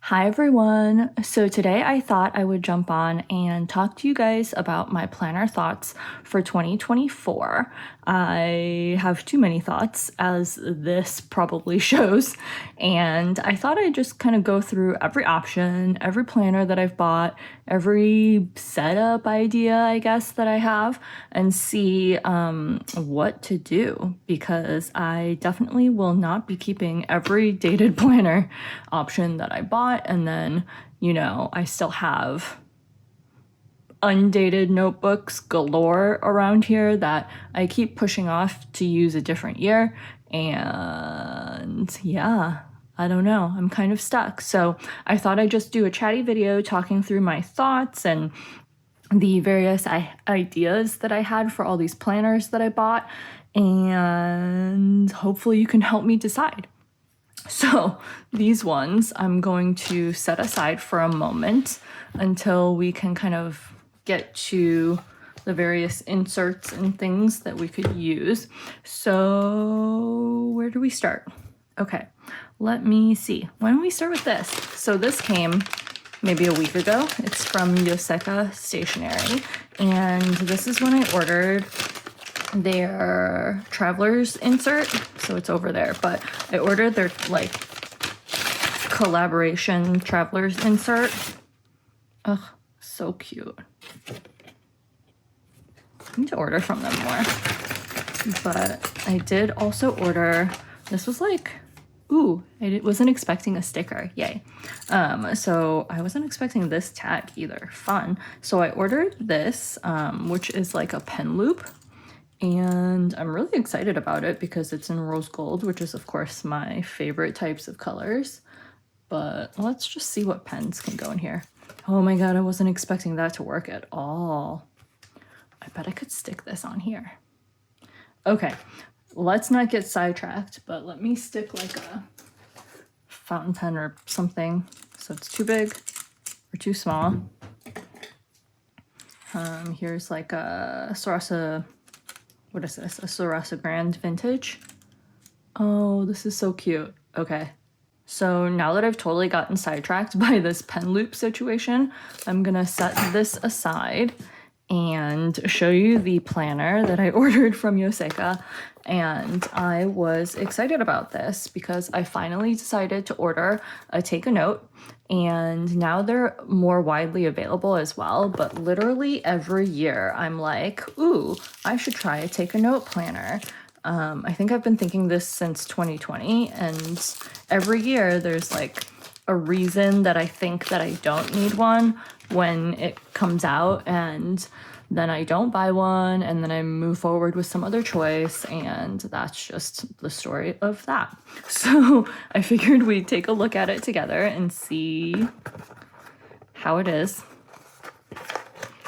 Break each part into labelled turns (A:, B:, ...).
A: Hi everyone! So today I thought I would jump on and talk to you guys about my planner thoughts for 2024. I have too many thoughts, as this probably shows, and I thought I'd just kind of go through every option, every planner that I've bought, every setup idea, I guess, that I have, and see what to do, because I definitely will not be keeping every dated planner option that I bought, and then, I still have undated notebooks galore around here that I keep pushing off to use a different year, and yeah, I don't know, I'm kind of stuck. So I thought I'd just do a chatty video talking through my thoughts and the various ideas that I had for all these planners that I bought, and hopefully you can help me decide. So these ones I'm going to set aside for a moment until we can kind of get to the various inserts and things that we could use. So where do we start? Okay, let me see. Why don't we start with this? So this came maybe a week ago. It's from Yoseka stationery, and this is when I ordered their traveler's insert, so it's over there, but I ordered their collaboration traveler's insert. Ugh, so cute. I need to order from them more, but I did also order, this was ooh, I wasn't expecting a sticker, yay. So I wasn't expecting this tag either, fun. So I ordered this, which is like a pen loop, and I'm really excited about it because it's in rose gold, which is of course my favorite types of colors. But let's just see what pens can go in here. Oh my god, I wasn't expecting that to work at all. I bet I could stick this on here. Okay, let's not get sidetracked, but let me stick like a fountain pen or something so it's too big or too small. Here's like a Sarasa, what is this? A Sarasa Grand Vintage. Oh, this is so cute. Okay. So now that I've totally gotten sidetracked by this pen loop situation, I'm gonna set this aside and show you the planner that I ordered from Yoseka. And I was excited about this because I finally decided to order a Take a Note, and now they're more widely available as well. But literally every year I'm like, ooh, I should try a Take a Note planner. I think I've been thinking this since 2020, and every year there's like a reason that I think that I don't need one when it comes out, and then I don't buy one, and then I move forward with some other choice, and that's just the story of that. So I figured we'd take a look at it together and see how it is.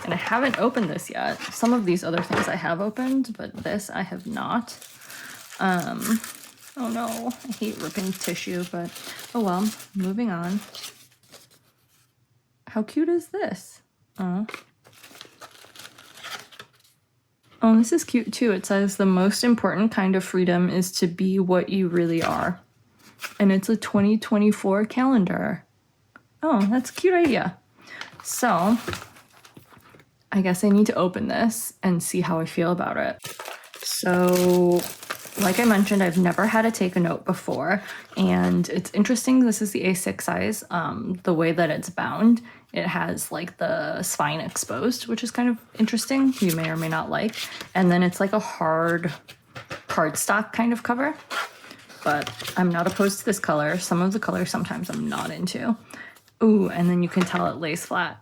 A: And I haven't opened this yet. Some of these other things I have opened, but this I have not. Oh no, I hate ripping tissue, but oh well, moving on. How cute is this? Oh, this is cute too. It says the most important kind of freedom is to be what you really are. And it's a 2024 calendar. Oh, that's a cute idea. So I guess I need to open this and see how I feel about it. So like I mentioned, I've never had a Take a Note before, and it's interesting. This is the A6 size. The way that it's bound, it has like the spine exposed, which is kind of interesting. You may or may not like. And then it's like a hard cardstock kind of cover, but I'm not opposed to this color. Some of the colors sometimes I'm not into. Ooh, and then you can tell it lays flat.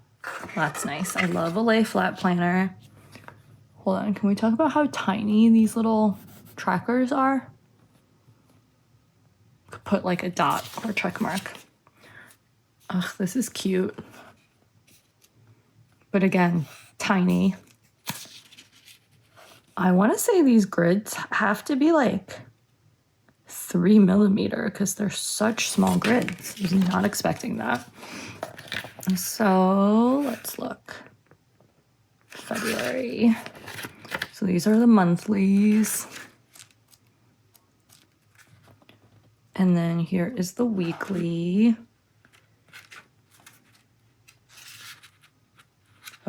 A: That's nice. I love a lay flat planner. Hold on, can we talk about how tiny these little trackers are? Could put like a dot or check mark. Ugh, this is cute. But again, tiny. I want to say these grids have to be like 3mm because they're such small grids. I was not expecting that. So let's look. February. So these are the monthlies. And then here is the weekly.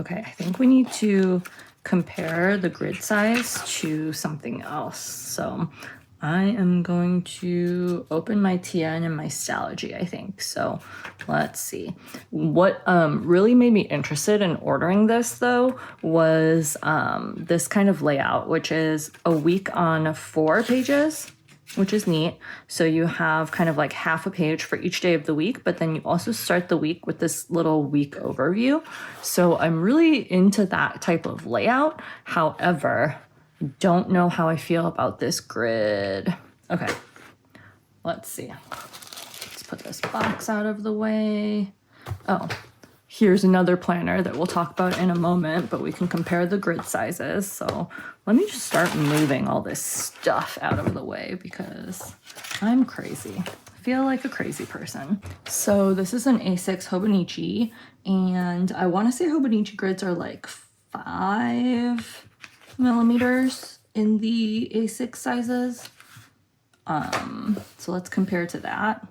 A: Okay, I think we need to compare the grid size to something else. So I am going to open my TN and my Stalogy, I think. So let's see. What really made me interested in ordering this though was this kind of layout, which is a week on 4 pages, which is neat. So you have kind of like half a page for each day of the week, but then you also start the week with this little week overview. So I'm really into that type of layout. However, don't know how I feel about this grid. Okay, let's see. Let's put this box out of the way. Oh, here's another planner that we'll talk about in a moment, but we can compare the grid sizes. So let me just start moving all this stuff out of the way because I'm crazy. I feel like a crazy person. So this is an A6 Hobonichi, and I want to say Hobonichi grids are like 5 millimeters in the A6 sizes. So let's compare to that.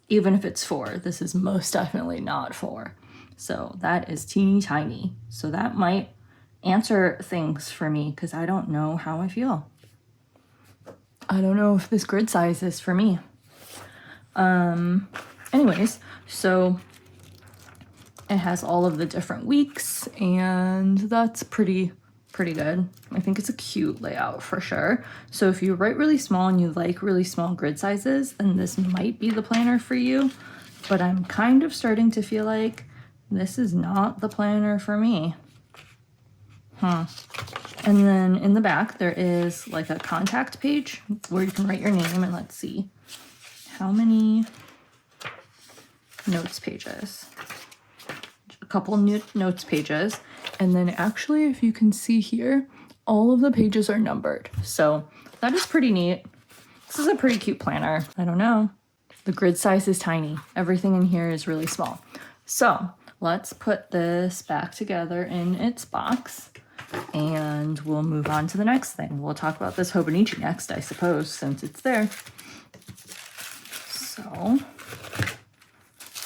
A: Even if it's 4, this is most definitely not 4. So that is teeny tiny. So that might answer things for me because I don't know how I feel. I don't know if this grid size is for me. Anyways, so it has all of the different weeks, and that's pretty good. I think it's a cute layout for sure. So if you write really small and you like really small grid sizes, then this might be the planner for you. But I'm kind of starting to feel like this is not the planner for me. And then in the back, there is like a contact page where you can write your name, and let's see how many notes pages. A couple new notes pages. And then actually, if you can see here, all of the pages are numbered. So that is pretty neat. This is a pretty cute planner. I don't know. The grid size is tiny. Everything in here is really small. So let's put this back together in its box and we'll move on to the next thing. We'll talk about this Hobonichi next, I suppose, since it's there.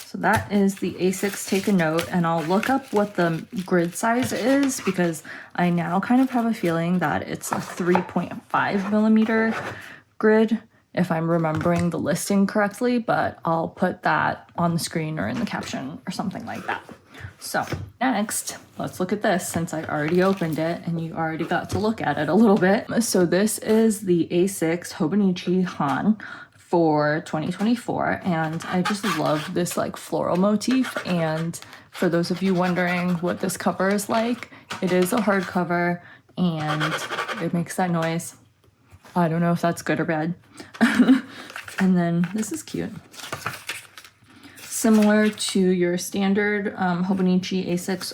A: So that is the A6 Take a Note, and I'll look up what the grid size is because I now kind of have a feeling that it's a 3.5 millimeter grid, if I'm remembering the listing correctly, but I'll put that on the screen or in the caption or something like that. So next, let's look at this since I already opened it and you already got to look at it a little bit. So this is the A6 Hobonichi Han for 2024, and I just love this like floral motif. And for those of you wondering what this cover is like, it is a hardcover and it makes that noise. I don't know if that's good or bad. And then this is cute. Similar to your standard Hobonichi A6,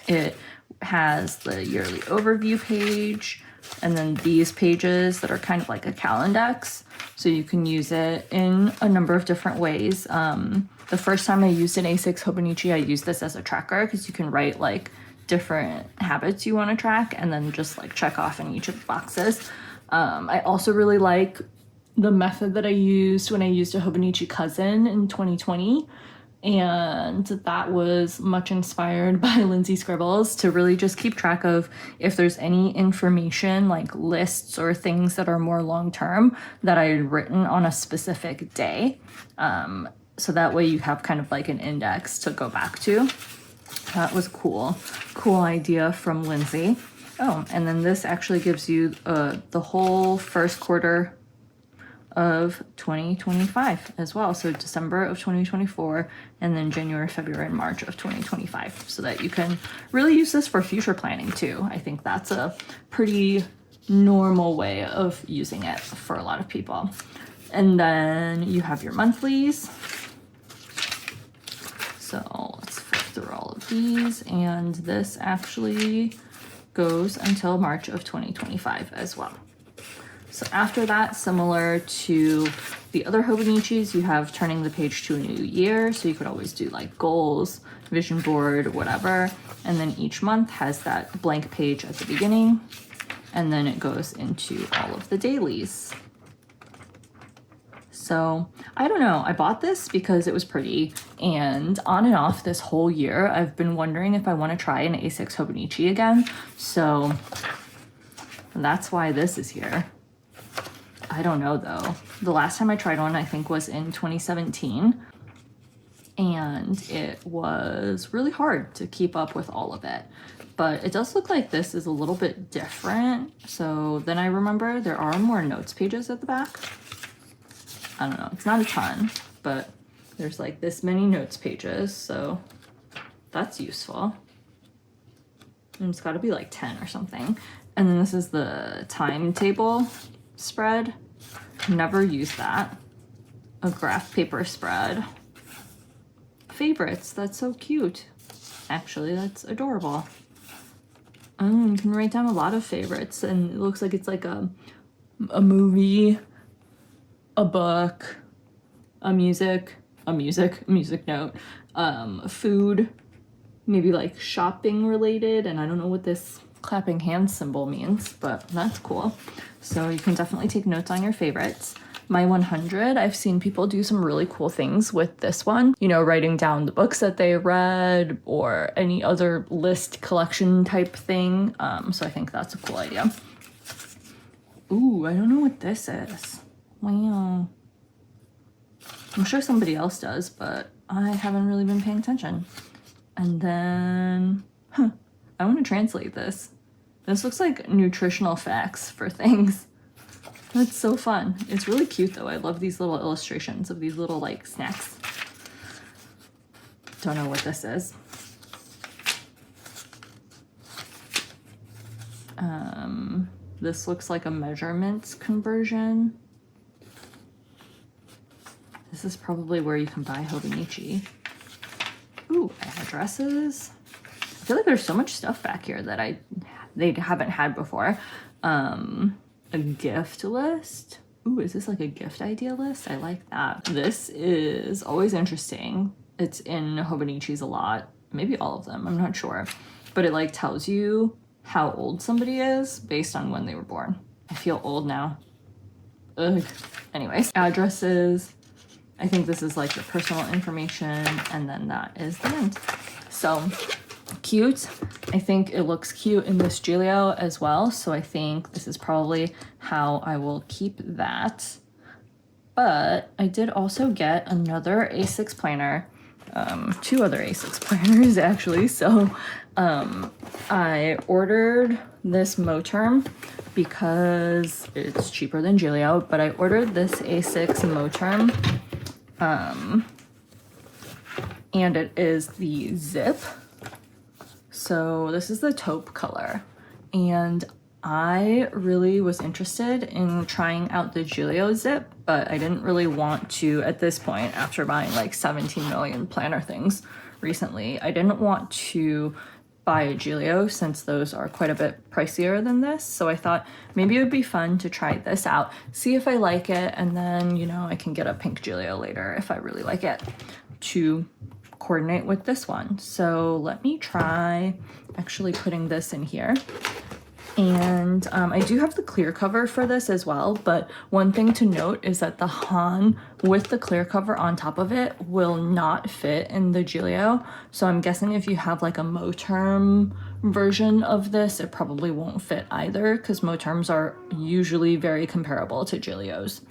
A: it has the yearly overview page, and then these pages that are kind of like a calendex. So you can use it in a number of different ways. The first time I used an A6 Hobonichi, I used this as a tracker because you can write like different habits you want to track and then just like check off in each of the boxes. I also really like the method that I used when I used a Hobonichi Cousin in 2020. And that was much inspired by Lindsay Scribbles to really just keep track of if there's any information like lists or things that are more long-term that I had written on a specific day. So that way you have kind of like an index to go back to. That was cool idea from Lindsay. Oh, and then this actually gives you the whole first quarter of 2025 as well. So December of 2024, and then January, February, and March of 2025, so that you can really use this for future planning too. I think that's a pretty normal way of using it for a lot of people. And then you have your monthlies. So let's flip through all of these, and this actually goes until March of 2025 as well. So after that, similar to the other Hobonichis, you have turning the page to a new year. So you could always do like goals, vision board, whatever. And then each month has that blank page at the beginning. And then it goes into all of the dailies. So I don't know, I bought this because it was pretty, and on and off this whole year I've been wondering if I want to try an A6 Hobonichi again, so that's why this is here. I don't know though. The last time I tried one I think was in 2017, and it was really hard to keep up with all of it. But it does look like this is a little bit different. So then I remember there are more notes pages at the back. I don't know, it's not a ton, but there's like this many notes pages, so that's useful. And it's gotta be like 10 or something. And then this is the timetable spread. Never used that. A graph paper spread. Favorites, that's so cute. Actually, that's adorable. You can write down a lot of favorites, and it looks like it's like a movie, a book, a music note, food, maybe like shopping related, and I don't know what this clapping hands symbol means, but that's cool. So you can definitely take notes on your favorites. My 100, I've seen people do some really cool things with this one, you know, writing down the books that they read or any other list collection type thing. So I think that's a cool idea. Ooh, I don't know what this is. Wow. I'm sure somebody else does, but I haven't really been paying attention. And then, I want to translate this. This looks like nutritional facts for things. That's so fun. It's really cute though. I love these little illustrations of these little like snacks. Don't know what this is. This looks like a measurements conversion. This is probably where you can buy Hobonichi. Ooh, addresses. I feel like there's so much stuff back here that they haven't had before. A gift list. Ooh, is this like a gift idea list? I like that. This is always interesting. It's in Hobonichis a lot. Maybe all of them, I'm not sure. But it like tells you how old somebody is based on when they were born. I feel old now. Ugh. Anyways, addresses. I think this is like the personal information, and then that is the end. So cute. I think it looks cute in this Giulio as well, so I think this is probably how I will keep that. But I did also get another A6 planner, two other A6 planners actually. So I ordered this Moterm because it's cheaper than Giulio, but I ordered this A6 Moterm, and it is the zip. So this is the taupe color, and I really was interested in trying out the Giulio zip, but I didn't really want to at this point, after buying like 17 million planner things recently. I didn't want to buy a Giulio since those are quite a bit pricier than this. So I thought maybe it would be fun to try this out, see if I like it, and then, you know, I can get a pink Giulio later if I really like it to coordinate with this one. So let me try actually putting this in here. And I do have the clear cover for this as well, but one thing to note is that the Han with the clear cover on top of it will not fit in the Giulio. So I'm guessing if you have like a Moterm version of this, it probably won't fit either, because Moterms are usually very comparable to Giulios.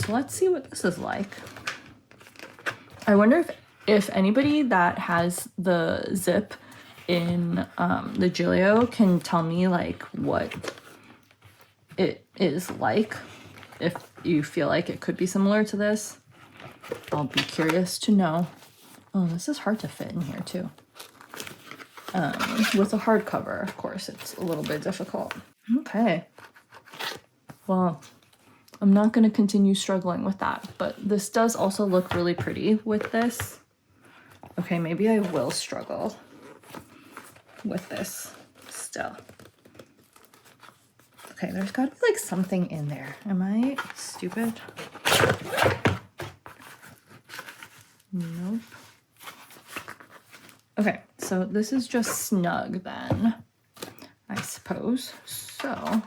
A: So let's see what this is like. I wonder if anybody that has the zip in the Giulio can tell me like what it is like, if you feel like it could be similar to this. I'll be curious to know. Oh, this is hard to fit in here too. With a hardcover, of course, it's a little bit difficult. Okay. Well, I'm not going to continue struggling with that, but this does also look really pretty with this. Okay, maybe I will struggle with this still. Okay, there's got to be like something in there. Am I stupid? Nope. Okay, so this is just snug then, I suppose. So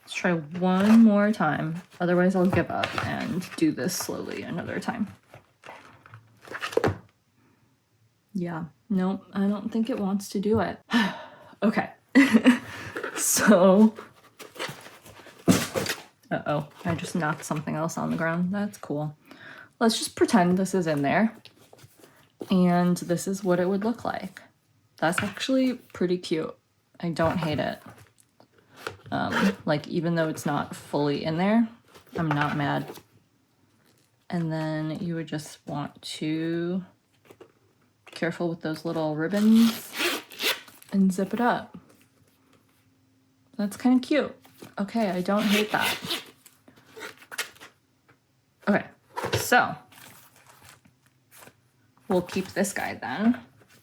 A: let's try one more time. Otherwise, I'll give up and do this slowly another time. Yeah, nope, I don't think it wants to do it. Okay, so... Uh-oh, I just knocked something else on the ground. That's cool. Let's just pretend this is in there. And this is what it would look like. That's actually pretty cute. I don't hate it. Like, even though it's not fully in there, I'm not mad. And then you would just want to be careful with those little ribbons and zip it up. That's kind of cute. Okay, I don't hate that. Okay, so we'll keep this guy then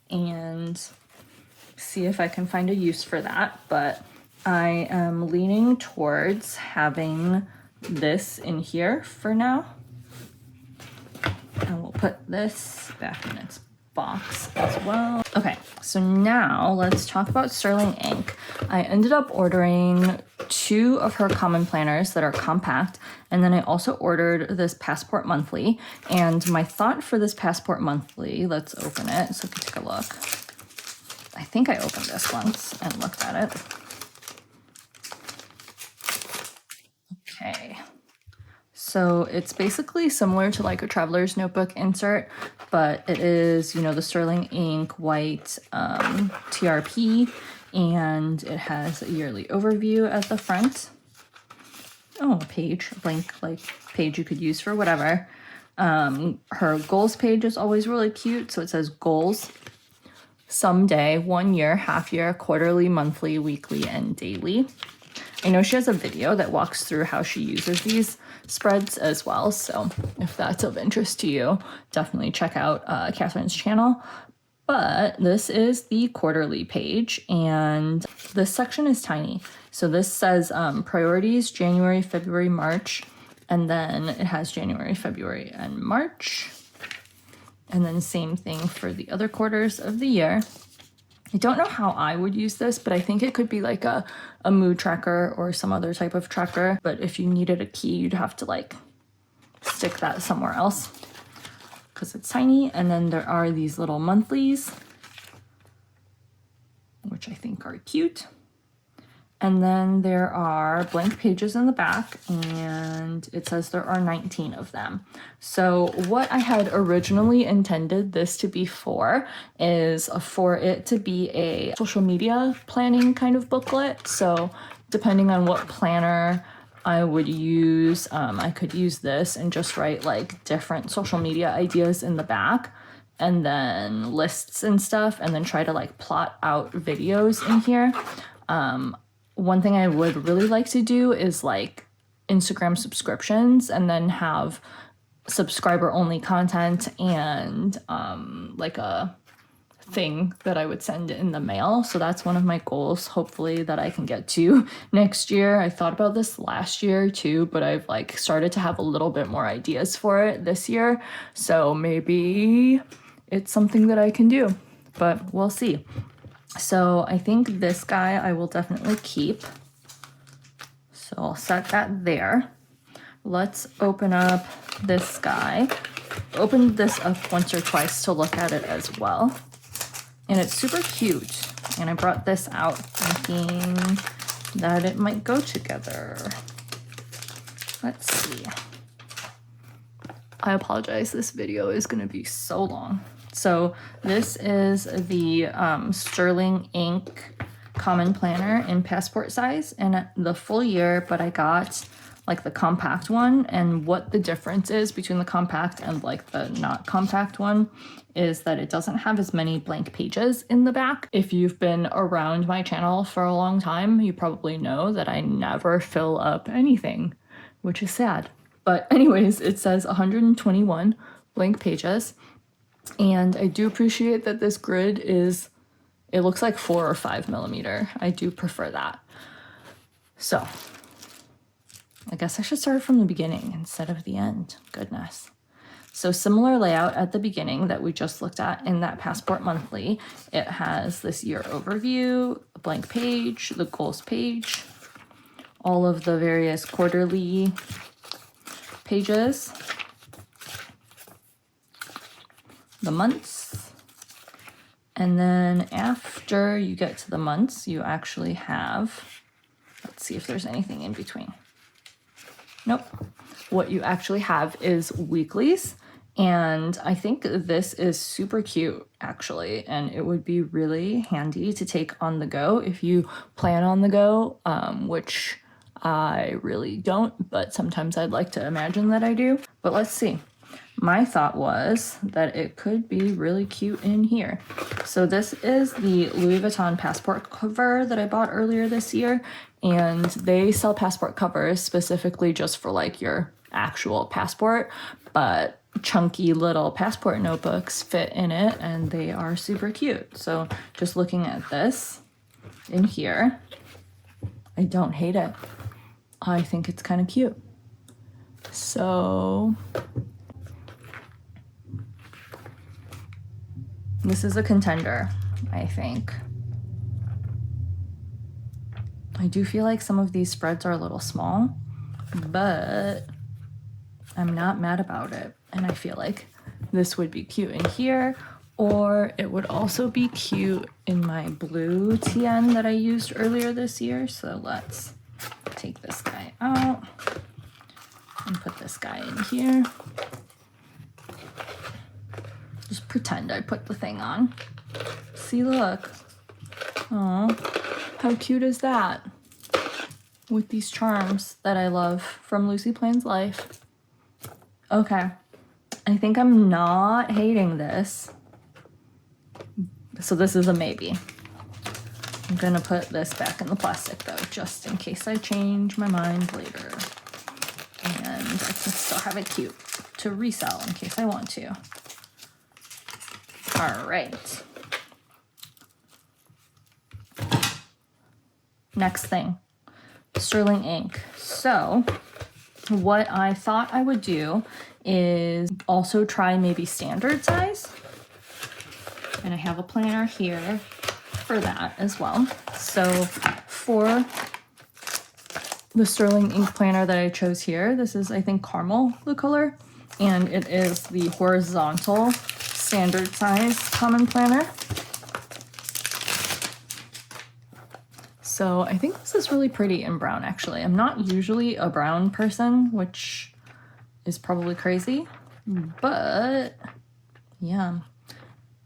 A: and see if I can find a use for that, but I am leaning towards having this in here for now. And we'll put this back in its box as well. Okay, so now let's talk about sterling ink. I ended up ordering 2 of her common planners that are compact, and then I also ordered this Passport Monthly. And my thought for this Passport Monthly, let's open it so we can take a look. I think I opened this once and looked at it. Okay. So it's basically similar to like a traveler's notebook insert, but it is, you know, the sterling ink white TRP, and it has a yearly overview at the front. Oh, a page, a blank like page you could use for whatever. Her goals page is always really cute. So it says goals, someday, 1 year, half year, quarterly, monthly, weekly, and daily. I know she has a video that walks through how she uses these spreads as well, so if that's of interest to you, definitely check out Catherine's channel. But this is the quarterly page, and this section is tiny. So this says priorities, January, February, March, and then it has January, February, and March. And then same thing for the other quarters of the year. I don't know how I would use this, but I think it could be like a mood tracker or some other type of tracker. But if you needed a key, you'd have to like stick that somewhere else because it's tiny. And then there are these little monthlies, which I think are cute. And then there are blank pages in the back, and it says there are 19 of them. So what I had originally intended this to be for is for it to be a social media planning kind of booklet. So depending on what planner I would use, I could use this and just write like different social media ideas in the back, and then lists and stuff, and then try to like plot out videos in here. One thing I would really like to do is like Instagram subscriptions, and then have subscriber only content and like a thing that I would send in the mail. So that's one of my goals, hopefully, that I can get to next year. I thought about this last year too, but I've like started to have a little bit more ideas for it this year. So maybe it's something that I can do, but we'll see. So I think this guy I will definitely keep. So I'll set that there. Let's open up this guy. Opened this up once or twice to look at it as well. And it's super cute. And I brought this out thinking that it might go together. Let's see. I apologize, this video is gonna be so long. So this is the sterling ink common planner in passport size and the full year, but I got like the compact one. And what the difference is between the compact and like the not compact one is that it doesn't have as many blank pages in the back. If you've been around my channel for a long time, you probably know that I never fill up anything, which is sad. But anyways, it says 121 blank pages. And I do appreciate that this grid is, it looks like 4 or 5 millimeter. I do prefer that. So I guess I should start from the beginning instead of the end. Goodness. So similar layout at the beginning that we just looked at in that Passport Monthly. It has this year overview, a blank page, the goals page, all of the various quarterly pages, the months, and then after you get to the months, you actually have, let's see if there's anything in between. Nope. What you actually have is weeklies. And I think this is super cute, actually, and it would be really handy to take on the go if you plan on the go, which I really don't, but sometimes I'd like to imagine that I do. But let's see. My thought was that it could be really cute in here. So this is the Louis Vuitton passport cover that I bought earlier this year, and they sell passport covers specifically just for like your actual passport, but chunky little passport notebooks fit in it and they are super cute. So just looking at this in here, I don't hate it. I think it's kind of cute. So this is a contender, I think. I do feel like some of these spreads are a little small, but I'm not mad about it. And I feel like this would be cute in here, or it would also be cute in my blue TN that I used earlier this year. So let's take this guy out and put this guy in here. Just pretend I put the thing on. See, look. Oh, how cute is that? With these charms that I love from Lucy Plain's Life. Okay, I think I'm not hating this. So this is a maybe. I'm gonna put this back in the plastic though, just in case I change my mind later. And I can still have it cute to resell in case I want to. All right. Next thing, sterling ink. So what I thought I would do is also try maybe standard size. And I have a planner here for that as well. So for the sterling ink planner that I chose here, this is, I think, caramel, the color, and it is the horizontal standard size common planner. So I think this is really pretty in brown, actually. I'm not usually a brown person, which is probably crazy, but yeah.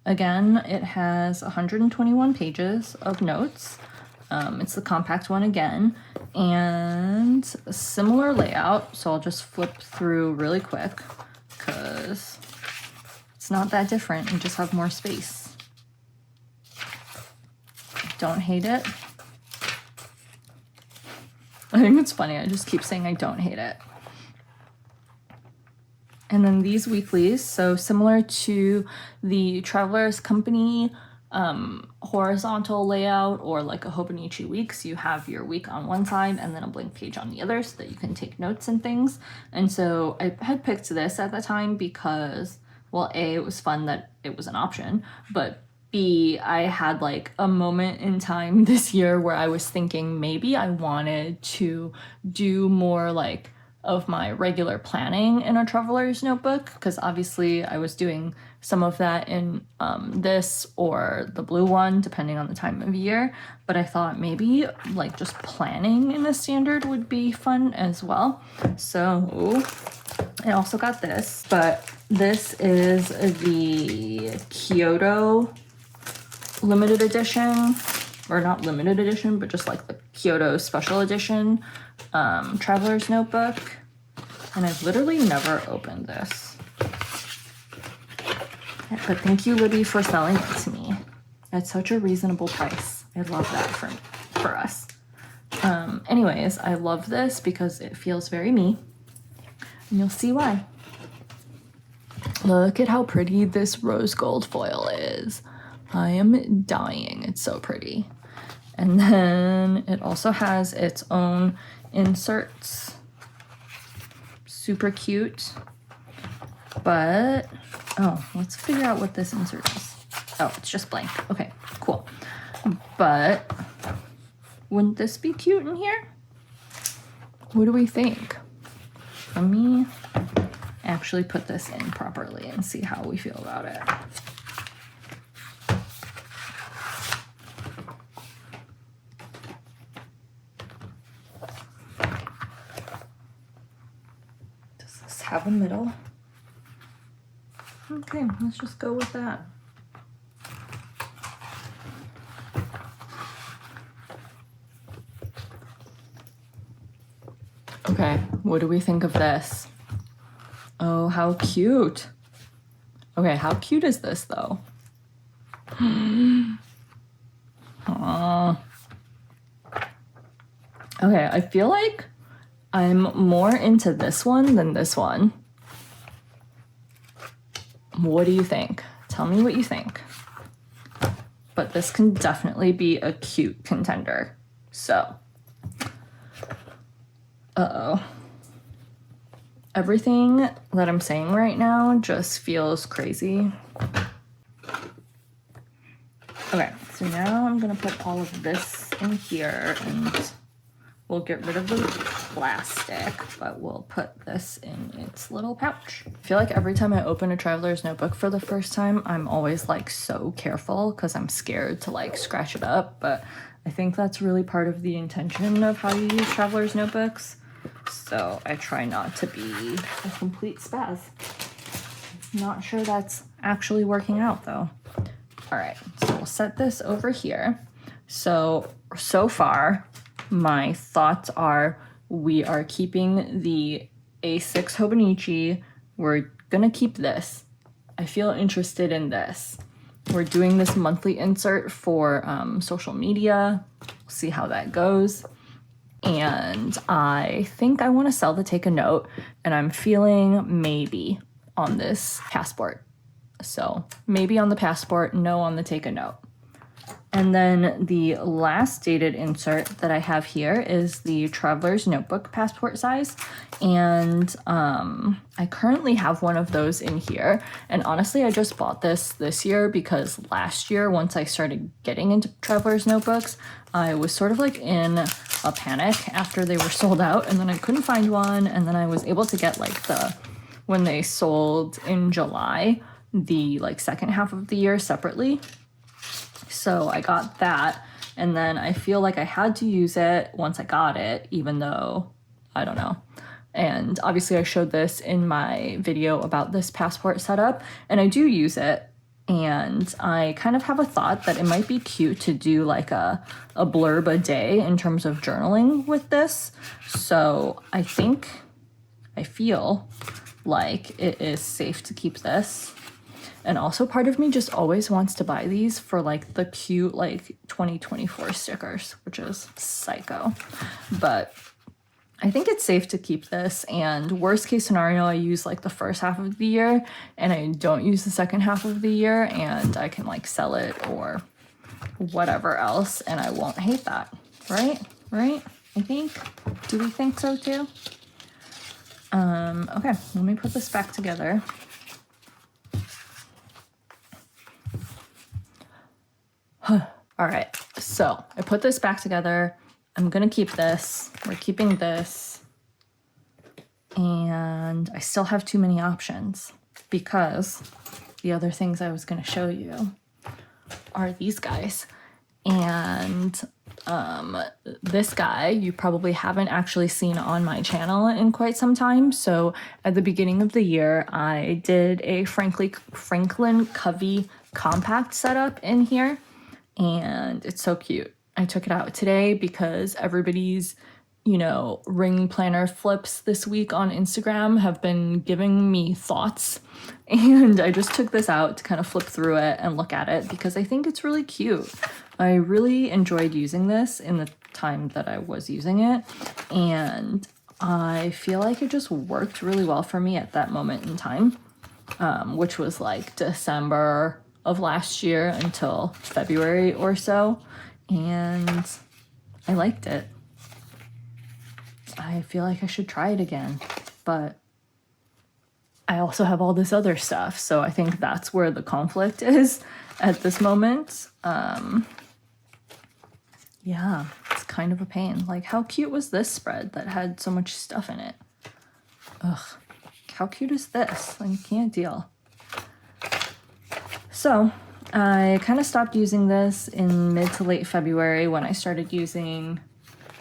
A: Again, it has 121 pages of notes. It's the compact one again, and a similar layout. So I'll just flip through really quick because it's not that different. You just have more space. Don't hate it. I think it's funny. I just keep saying I don't hate it. And then these weeklies, so similar to the Traveler's Company horizontal layout or like a Hobonichi weeks, you have your week on one side and then a blank page on the other so that you can take notes and things. And so I had picked this at the time because, well, A, it was fun that it was an option, but B, I had like a moment in time this year where I was thinking maybe I wanted to do more like of my regular planning in a traveler's notebook, because obviously I was doing some of that in this or the blue one, depending on the time of year. But I thought maybe like just planning in a standard would be fun as well. So I also got this, but this is the Kyoto limited edition, or not limited edition, but just like the Kyoto special edition traveler's notebook. And I've literally never opened this. But thank you, Libby, for selling it to me at such a reasonable price. I love that for us. Anyways, I love this because it feels very me. And you'll see why. Look at how pretty this rose gold foil is. I am dying. It's so pretty. And then it also has its own inserts. Super cute. But, oh, let's figure out what this insert is. Oh, it's just blank. Okay, cool. But wouldn't this be cute in here? What do we think? Let me actually put this in properly and see how we feel about it. Does this have a middle? Okay, let's just go with that. Okay, what do we think of this? Oh, how cute. Okay, how cute is this though? Aww. Okay, I feel like I'm more into this one than this one. What do you think? Tell me what you think. But this can definitely be a cute contender. So, uh-oh. Everything that I'm saying right now just feels crazy. Okay, so now I'm gonna put all of this in here and we'll get rid of the plastic, but we'll put this in its little pouch. I feel like every time I open a traveler's notebook for the first time, I'm always like so careful because I'm scared to like scratch it up, but I think that's really part of the intention of how you use traveler's notebooks. So I try not to be a complete spaz. Not sure that's actually working out though. All right, so we'll set this over here. So far, my thoughts are we are keeping the A6 Hobonichi. We're gonna keep this. I feel interested in this. We're doing this monthly insert for social media. We'll see how that goes. And I think I want to sell the Take a Note, and I'm feeling maybe on this passport. So maybe on the passport, no on the Take a Note. And then the last dated insert that I have here is the Traveler's Notebook passport size. And I currently have one of those in here. And honestly, I just bought this year because last year, once I started getting into Traveler's Notebooks, I was sort of like in a panic after they were sold out, and then I couldn't find one. And then I was able to get like when they sold in July, the like second half of the year separately. So I got that, and then I feel like I had to use it once I got it, even though, I don't know. And obviously I showed this in my video about this passport setup, and I do use it, and I kind of have a thought that it might be cute to do like a blurb a day in terms of journaling with this. So I feel like it is safe to keep this. And also part of me just always wants to buy these for like the cute like 2024 stickers, which is psycho. But I think it's safe to keep this, and worst case scenario, I use like the first half of the year and I don't use the second half of the year, and I can like sell it or whatever else and I won't hate that, right? I think. Do we think so too? Okay, let me put this back together. All right, so I put this back together. I'm gonna keep this. We're keeping this. And I still have too many options because the other things I was gonna show you are these guys. And this guy you probably haven't actually seen on my channel in quite some time. So at the beginning of the year, I did a Franklin Covey compact setup in here. And it's so cute. I took it out today because everybody's, ring planner flips this week on Instagram have been giving me thoughts. And I just took this out to kind of flip through it and look at it because I think it's really cute. I really enjoyed using this in the time that I was using it. And I feel like it just worked really well for me at that moment in time, which was like December of last year until February or so, and I liked it. I feel like I should try it again, but I also have all this other stuff, so I think that's where the conflict is at this moment. yeah, it's kind of a pain. Like, how cute was this spread that had so much stuff in it? Ugh, how cute is this? I can't deal. So I kind of stopped using this in mid to late February when I started using,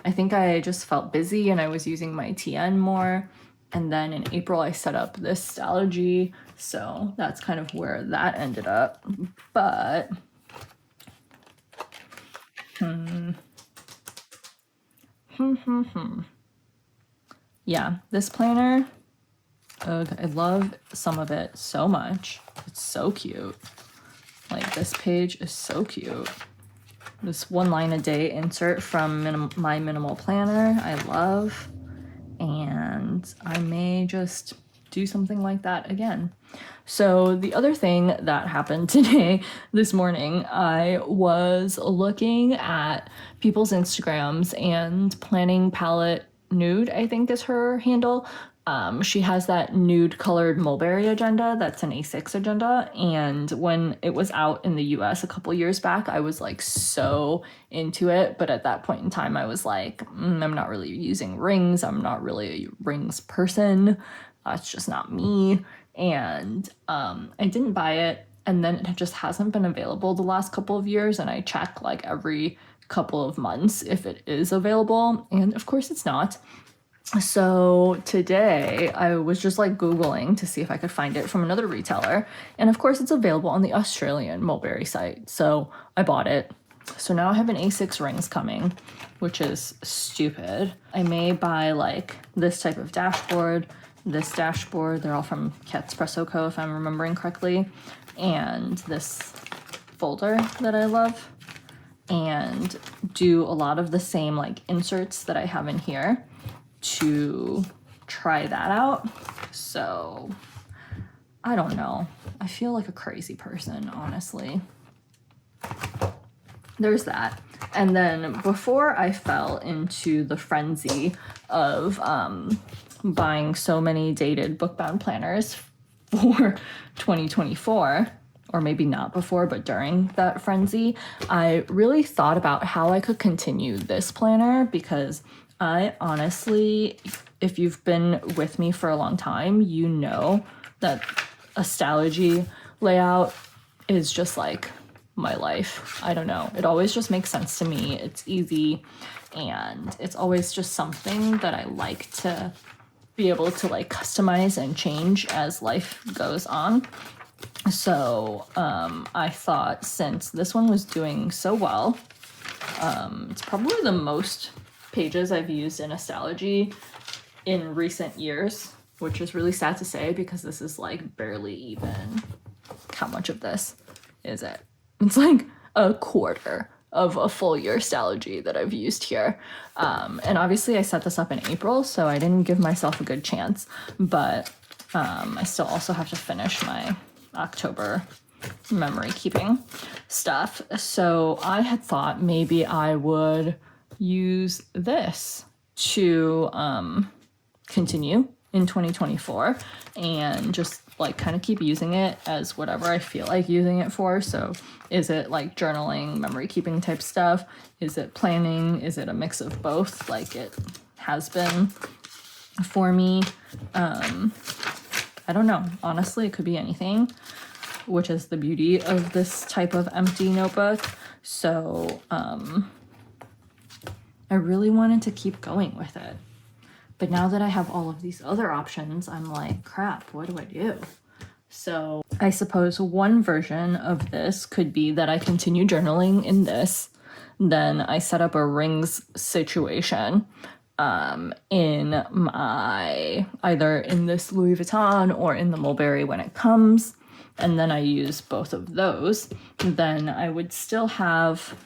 A: I think I just felt busy and I was using my TN more. And then in April, I set up this Stalogy. So that's kind of where that ended up. But, yeah, this planner, ugh, I love some of it so much. It's so cute. Like, this page is so cute. This 1 line a day insert from my minimal planner, I love. And I may just do something like that again. So the other thing that happened today, this morning, I was looking at people's Instagrams and Planning Palette Nude, I think is her handle. She has that nude colored mulberry agenda that's an A6 agenda. And when it was out in the US a couple years back, I was like so into it. But at that point in time, I was like, I'm not really using rings. I'm not really a rings person. It's just not me. And I didn't buy it. And then it just hasn't been available the last couple of years. And I check like every couple of months if it is available. And of course it's not. So today I was just like Googling to see if I could find it from another retailer. And of course it's available on the Australian Mulberry site. So I bought it. So now I have an A6 rings coming, which is stupid. I may buy like this type of dashboard, this dashboard. They're all from Espresso Co. if I'm remembering correctly. And this folder that I love. And do a lot of the same like inserts that I have in here to try that out. So I don't know. I feel like a crazy person, honestly. There's that. And then before I fell into the frenzy of buying so many dated bookbound planners for 2024, or maybe not before, but during that frenzy, I really thought about how I could continue this planner, because I honestly, if you've been with me for a long time, you know that a Stalogy layout is just like my life. I don't know. It always just makes sense to me. It's easy, and it's always just something that I like to be able to like customize and change as life goes on. So I thought, since this one was doing so well, it's probably the most pages I've used in a Stalogy in recent years, which is really sad to say because this is like barely even, how much of this is it? It's like a quarter of a full year Stalogy that I've used here. And obviously I set this up in April, so I didn't give myself a good chance, but I still also have to finish my October memory keeping stuff. So I had thought maybe I would use this to continue in 2024 and just like kind of keep using it as whatever I feel like using it for. So is it like journaling, memory keeping type stuff? Is it planning? Is it a mix of both, like it has been for me? I don't know. Honestly, it could be anything, which is the beauty of this type of empty notebook. So I really wanted to keep going with it. But now that I have all of these other options, I'm like, crap, what do I do? So I suppose one version of this could be that I continue journaling in this. Then I set up a rings situation in my, either in this Louis Vuitton or in the Mulberry when it comes. And then I use both of those. Then I would still have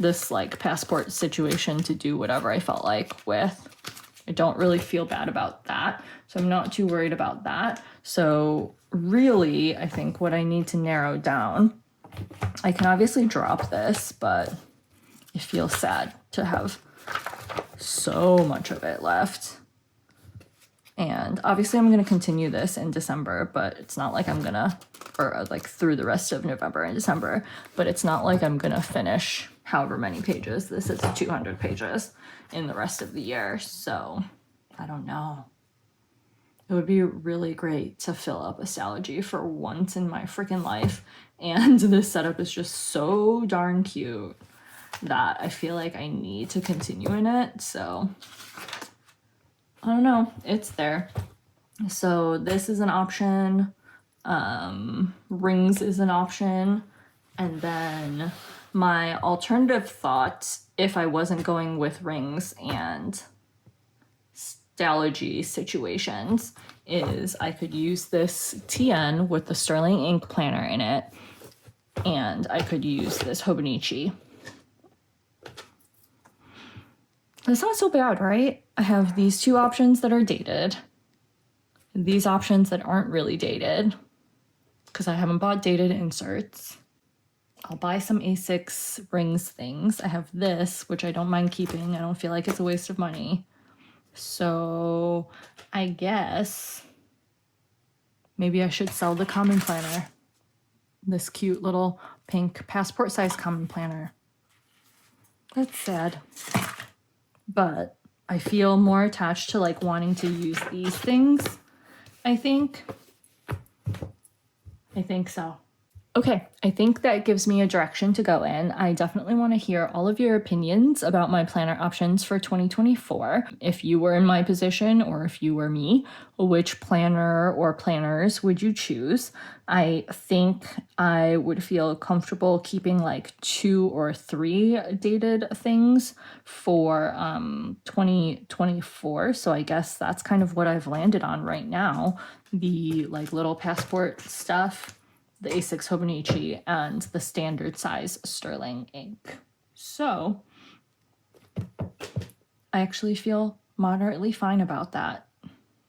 A: this like passport situation to do whatever I felt like with. I don't really feel bad about that, so I'm not too worried about that. So really, I think what I need to narrow down, I can obviously drop this, but it feels sad to have so much of it left. And obviously I'm going to continue this in December, but it's not like I'm going to, or like through the rest of November and December, but it's not like I'm going to finish however many pages. This is 200 pages in the rest of the year. So I don't know. It would be really great to fill up a Stalogy for once in my freaking life. And this setup is just so darn cute that I feel like I need to continue in it. So I don't know, it's there. So this is an option. Rings is an option. And then my alternative thought, if I wasn't going with rings and Stalogy situations, is I could use this TN with the sterling ink planner in it, and I could use this Hobonichi. That's not so bad, right? I have these two options that are dated, these options that aren't really dated, because I haven't bought dated inserts. I'll buy some A6 rings things. I have this, which I don't mind keeping. I don't feel like it's a waste of money. So I guess maybe I should sell the common planner. This cute little pink passport size common planner. That's sad. But I feel more attached to like wanting to use these things, I think. I think so. Okay, I think that gives me a direction to go in. I definitely want to hear all of your opinions about my planner options for 2024. If you were in my position or if you were me, which planner or planners would you choose? I think I would feel comfortable keeping like 2 or 3 dated things for 2024. So I guess that's kind of what I've landed on right now. The like little passport stuff, the A6 Hobonichi, and the standard size sterling ink. So I actually feel moderately fine about that.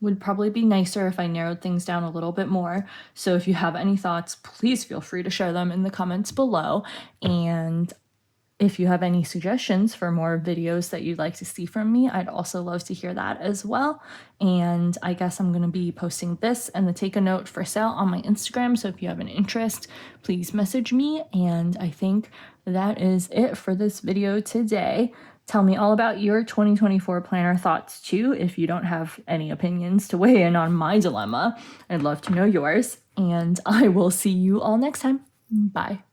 A: Would probably be nicer if I narrowed things down a little bit more. So if you have any thoughts, please feel free to share them in the comments below. And if you have any suggestions for more videos that you'd like to see from me, I'd also love to hear that as well. And I guess I'm going to be posting this and the Take a Note for sale on my Instagram. So if you have an interest, please message me. And I think that is it for this video today. Tell me all about your 2024 planner thoughts too, if you don't have any opinions to weigh in on my dilemma. I'd love to know yours. And I will see you all next time. Bye.